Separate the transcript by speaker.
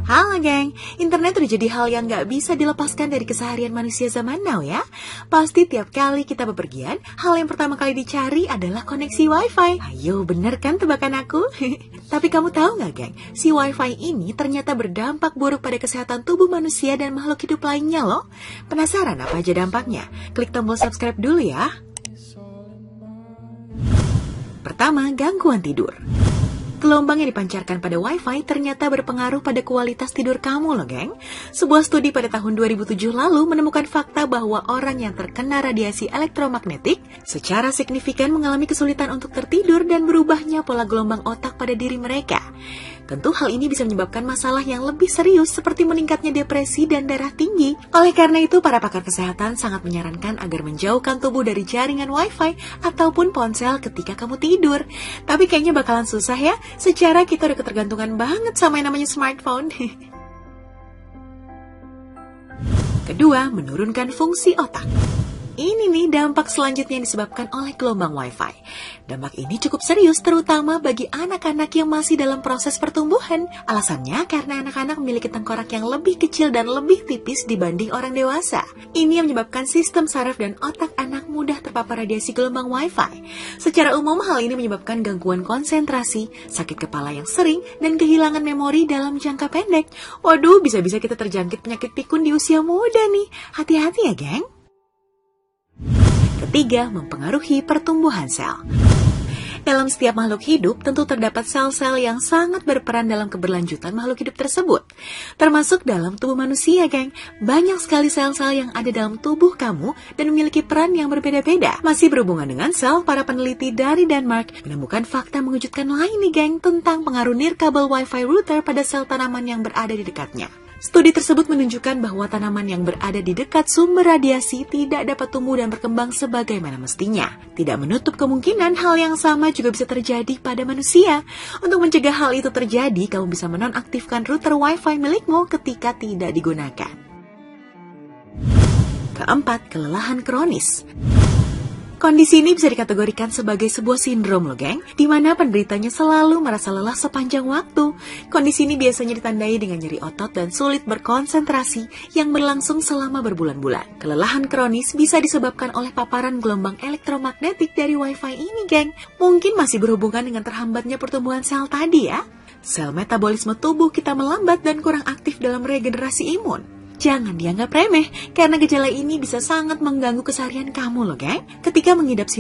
Speaker 1: Halo geng, internet udah jadi hal yang gak bisa dilepaskan dari keseharian manusia zaman now ya. Pasti tiap kali kita bepergian, hal yang pertama kali dicari adalah koneksi wifi. Ayo, bener kan tebakan aku? Tapi kamu tahu gak geng, si wifi ini ternyata berdampak buruk pada kesehatan tubuh manusia dan makhluk hidup lainnya loh. Penasaran apa aja dampaknya? Klik tombol subscribe dulu ya. Pertama, gangguan tidur. Gelombang yang dipancarkan pada Wi-Fi ternyata berpengaruh pada kualitas tidur kamu loh, geng. Sebuah studi pada tahun 2007 lalu menemukan fakta bahwa orang yang terkena radiasi elektromagnetik secara signifikan mengalami kesulitan untuk tertidur dan berubahnya pola gelombang otak pada diri mereka. Tentu hal ini bisa menyebabkan masalah yang lebih serius seperti meningkatnya depresi dan darah tinggi. Oleh karena itu, para pakar kesehatan sangat menyarankan agar menjauhkan tubuh dari jaringan Wi-Fi ataupun ponsel ketika kamu tidur. Tapi kayaknya bakalan susah ya, secara kita udah ketergantungan banget sama yang namanya smartphone. Kedua, menurunkan fungsi otak. Ini nih dampak selanjutnya yang disebabkan oleh gelombang Wi-Fi. Dampak ini cukup serius terutama bagi anak-anak yang masih dalam proses pertumbuhan. Alasannya karena anak-anak memiliki tengkorak yang lebih kecil dan lebih tipis dibanding orang dewasa. Ini yang menyebabkan sistem saraf dan otak anak mudah terpapar radiasi gelombang Wi-Fi. Secara umum hal ini menyebabkan gangguan konsentrasi, sakit kepala yang sering, dan kehilangan memori dalam jangka pendek. Waduh, bisa-bisa kita terjangkit penyakit pikun di usia muda nih. Hati-hati ya, geng. Ketiga, mempengaruhi pertumbuhan sel. Dalam setiap makhluk hidup, tentu terdapat sel-sel yang sangat berperan dalam keberlanjutan makhluk hidup tersebut. Termasuk dalam tubuh manusia, geng. Banyak sekali sel-sel yang ada dalam tubuh kamu dan memiliki peran yang berbeda-beda. Masih berhubungan dengan sel, para peneliti dari Denmark menemukan fakta mengejutkan lain nih, geng, tentang pengaruh nirkabel Wi-Fi router pada sel tanaman yang berada di dekatnya. Studi tersebut menunjukkan bahwa tanaman yang berada di dekat sumber radiasi tidak dapat tumbuh dan berkembang sebagaimana mestinya. Tidak menutup kemungkinan hal yang sama juga bisa terjadi pada manusia. Untuk mencegah hal itu terjadi, kamu bisa menonaktifkan router Wi-Fi milikmu ketika tidak digunakan. Keempat, kelelahan kronis. Kondisi ini bisa dikategorikan sebagai sebuah sindrom loh, geng, di mana penderitanya selalu merasa lelah sepanjang waktu. Kondisi ini biasanya ditandai dengan nyeri otot dan sulit berkonsentrasi yang berlangsung selama berbulan-bulan. Kelelahan kronis bisa disebabkan oleh paparan gelombang elektromagnetik dari Wi-Fi ini, geng. Mungkin masih berhubungan dengan terhambatnya pertumbuhan sel tadi ya. Sel metabolisme tubuh kita melambat dan kurang aktif dalam regenerasi imun. Jangan dianggap remeh, karena gejala ini bisa sangat mengganggu keseharian kamu loh, geng. Ketika mengidap